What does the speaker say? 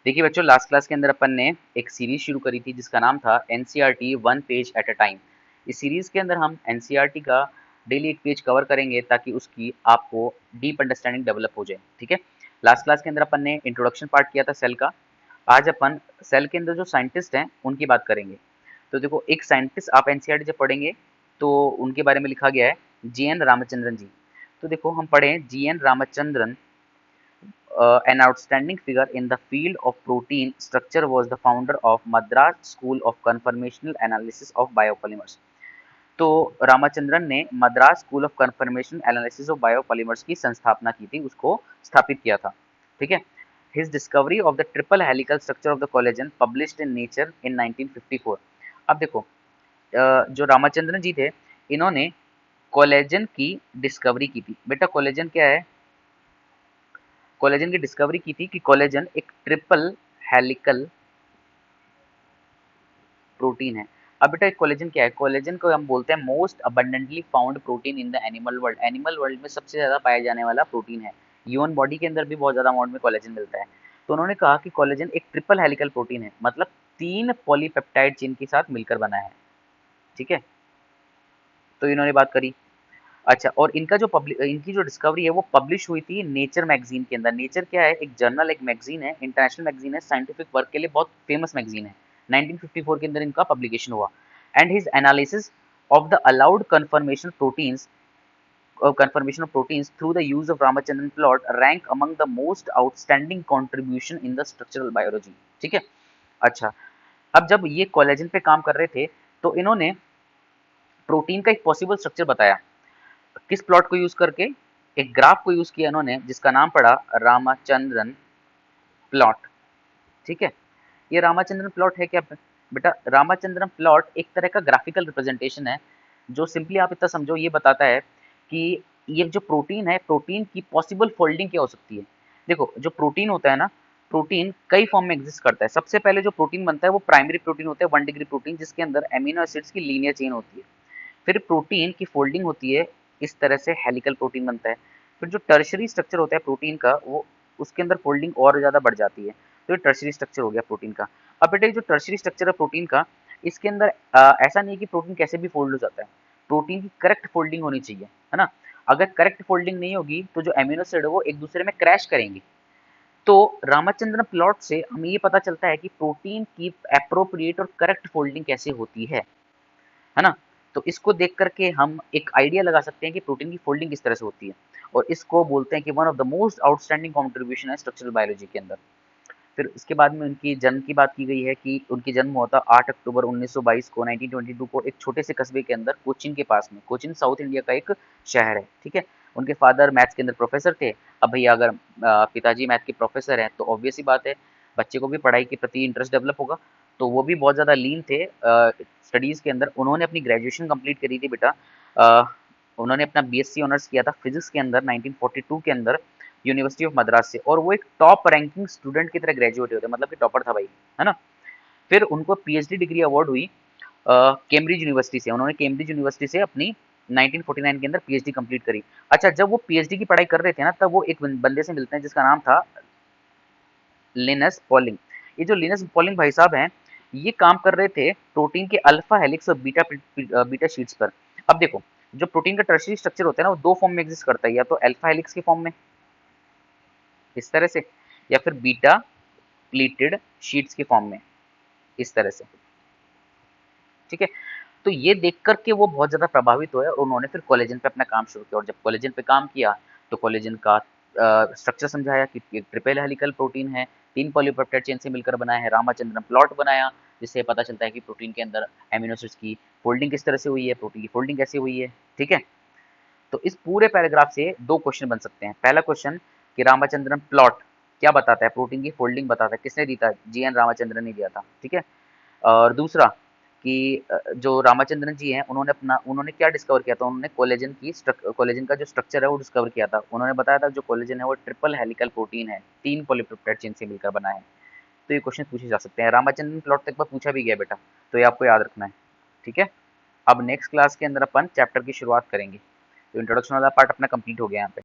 देखिए बच्चों, last class के अंदर अपन ने एक सीरीज शुरू करी थी जिसका नाम था NCERT one page at a time. इस सीरीज के अंदर हम एनसीईआरटी का डेली एक पेज कवर करेंगे ताकि उसकी आपको डीप अंडरस्टैंडिंग डेवलप हो जाए। ठीक है। लास्ट क्लास के अंदर अपन ने इंट्रोडक्शन पार्ट किया था सेल का। आज अपन सेल के अंदर जो साइंटिस्ट हैं उनकी बात करेंगे। तो देखो, एक साइंटिस्ट आप एनसीईआरटी जब पढ़ेंगे तो उनके बारे में लिखा गया है जी.एन. रामचंद्रन जी। तो देखो, हम पढ़ें GN. Ramachandran, an outstanding figure in the field of protein structure, was the founder of Madras School of Conformational Analysis of Biopolymers। तो रामाचंद्रन ने Madras school of conformation analysis of biopolymers की संस्थापना की थी, उसको स्थापित किया था। ठीक है। His discovery of the triple helical structure of the collagen published in nature in 1954। अब देखो, जो रामाचंद्रन जी थे, इन्होंने कोलेजन की डिस्कवरी की थी। बेटा, कोलेजन क्या है? कोलेजन की डिस्कवरी की थी कि कोलेजन एक ट्रिपल हेलिकल प्रोटीन है। अब बेटा, कोलेजन क्या है? कोलेजन को हम बोलते हैं most abundantly found protein in the animal world. Animal world में सबसे ज्यादा पाया जाने वाला प्रोटीन है। ह्यूमन बॉडी के अंदर भी बहुत ज्यादा अमाउंट में कोलेजन मिलता है। तो उन्होंने कहा कि कोलेजन एक ट्रिपल हेलिकल प्रोटीन है, मतलब 3 पॉलीपेप्टाइड चेन के साथ मिलकर बना है। ठीक है। तो इन्होंने बात करी। अच्छा, और इनकी जो डिस्कवरी है वो पब्लिश हुई थी नेचर मैगजीन के अंदर। नेचर क्या है? एक जर्नल, एक मैगजीन है, इंटरनेशनल मैगजीन है, साइंटिफिक वर्क के लिए बहुत फेमस मैगजीन है। 1954 के अंदर इनका पब्लिकेशन हुआ। And his analysis of the allowed confirmation of proteins through the use of Ramachandran plot rank among the most outstanding contribution in the structural biology। ठीक है। अच्छा, अब जब ये कोलेजन पे काम कर रहे थे तो इन्होंने प्रोटीन का एक पॉसिबल स्ट्रक्चर बताया। किस प्लॉट को यूज करके? एक ग्राफ को यूज किया इन्होंने जिसका नाम पड़ा रामाचंद्रन प्लॉट। ठीक है। ये रामाचंद्रन प्लॉट है क्या बेटा? रामाचंद्रन प्लॉट एक तरह का ग्राफिकल रिप्रेजेंटेशन है जो सिंपली आप इतना समझो ये बताता है कि ये जो प्रोटीन है, प्रोटीन की पॉसिबल फोल्डिंग क्या हो सकती है। देखो, जो प्रोटीन होता है ना, प्रोटीन कई फॉर्म में एग्जिस्ट करता है। सबसे पहले जो प्रोटीन बनता है वो प्राइमरी प्रोटीन होता है, 1 डिग्री प्रोटीन, जिसके अंदर एमिनो एसिड्स की लीनियर चेन होती है। फिर प्रोटीन की फोल्डिंग होती है, इस तरह से हेलिकल प्रोटीन बनता है। फिर जो टर्शरी स्ट्रक्चर होता है प्रोटीन का, वो उसके अंदर फोल्डिंग और ज़्यादा बढ़ जाती है। तो ये टर्शरी स्ट्रक्चर हो गया प्रोटीन का। अब बेटा, जो टर्शरी स्ट्रक्चर है प्रोटीन का, इसके अंदर ऐसा नहीं है कि प्रोटीन कैसे भी फोल्ड हो जाता है। प्रोटीन की करेक्ट फोल्डिंग होनी चाहिए, है ना। अगर करेक्ट फोल्डिंग नहीं होगी तो जो एमिनो एसिड है वो एक दूसरे में क्रैश करेंगे। तो रामचंद्रन प्लॉट से हमें ये पता चलता है कि प्रोटीन की एप्रोप्रिएट और करेक्ट फोल्डिंग कैसे होती है ना। तो इसको देख करके हम एक आइडिया लगा सकते हैं कि प्रोटीन की फोल्डिंग किस तरह से होती है, और इसको बोलते हैं कि one of the most outstanding contribution है स्ट्रक्चरल बायोलॉजी के अंदर। फिर इसके बाद में उनकी जन्म की बात की गई है कि उनकी जन्म हुआ था 8 अक्टूबर 1922 को, 1922 को, एक छोटे से कस्बे के अंदर, कोचिन के पास में। कोचिन साउथ इंडिया का एक शहर है। ठीक है। उनके फादर मैथ्स के अंदर प्रोफेसर थे। अब भैया, अगर पिताजी मैथ के प्रोफेसर हैं तो ऑब्वियस ही बात है बच्चे को भी पढ़ाई के प्रति इंटरेस्ट डेवलप होगा। तो वो भी बहुत ज़्यादा लीन थे स्टडीज़ के अंदर। उन्होंने अपनी ग्रेजुएशन कंप्लीट करी थी बेटा। अ, उन्होंने अपना बीएससी ऑनर्स किया था फिजिक्स के अंदर 1942 के अंदर, यूनिवर्सिटी ऑफ मद्रास से। और वो एक टॉप रैंकिंग स्टूडेंट की तरह ग्रेजुएट होते, मतलब कि टॉपर था भाई, है ना। फिर उनको पीएचडी डिग्री अवार्ड हुई कैम्ब्रिज यूनिवर्सिटी से। उन्होंने कैम्ब्रिज यूनिवर्सिटी से अपनी 1949 के अंदर पीएचडी कंप्लीट करी। अच्छा, जब वो पीएचडी की पढ़ाई कर रहे थे ना, तब वो एक बंदे से मिलते हैं जिसका नाम था लिनस पॉलिंग। ये जो लिनस पॉलिंग भाई साहब हैं, ये काम कर रहे थे प्रोटीन के अल्फा हेलिक्स और बीटा शीट्स पर। अब देखो, जो प्रोटीन का टर्शियरी स्ट्रक्चर होता है ना, वो दो फॉर्म में एग्जिस्ट करता है, या तो अल्फा हेलिक्स के फॉर्म में इस तरह से, या फिर बीटा प्लीटेड शीट्स के फॉर्म में इस तरह से। ठीक है। तो ये देख करके वो बहुत ज़्यादा प्रभावित हुए और उन्होंने फिर कोलेजन पे अपना काम शुरू किया। और जब कोलेजन पे काम किया तो कोलेजन का स्ट्रक्चर समझाया कि एक ट्रिपल हेलिकल प्रोटीन है, 3 पॉलीपेप्टाइड चेन से मिलकर बना है। रामाचंद्रन प्लॉट बनाया जिससे पता चलता है कि प्रोटीन के अंदर एमिनो एसिड्स की फोल्डिंग किस तरह से हुई है, प्रोटीन की फोल्डिंग कैसे हुई है। ठीक है। तो इस पूरे पैराग्राफ से 2 क्वेश्चन बन सकते हैं। पहला क्वेश्चन कि रामाचंद्रन प्लॉट क्या बताता है, प्रोटीन की फोल्डिंग बताता है, किसने दी था? जी.एन. रामाचंद्रन ने दिया था। ठीक है। और दूसरा कि जो रामाचंद्रन जी हैं, उन्होंने क्या डिस्कवर किया था? उन्होंने कोलेजन का जो स्ट्रक्चर है वो डिस्कवर किया था। उन्होंने बताया था जो कोलेजन है वो ट्रिपल हेलिकल प्रोटीन है, 3 पॉलीपेप्टाइड चेन से मिलकर बना है। तो ये क्वेश्चन पूछे जा सकते हैं। रामाचंद्रन प्लॉट तक पर पूछा भी गया बेटा, तो ये आपको याद रखना है। ठीक है। अब नेक्स्ट क्लास के अंदर अपन चैप्टर की शुरुआत करेंगे। तो इंट्रोडक्शन वाला पार्ट अपना कंप्लीट हो गया यहाँ पे।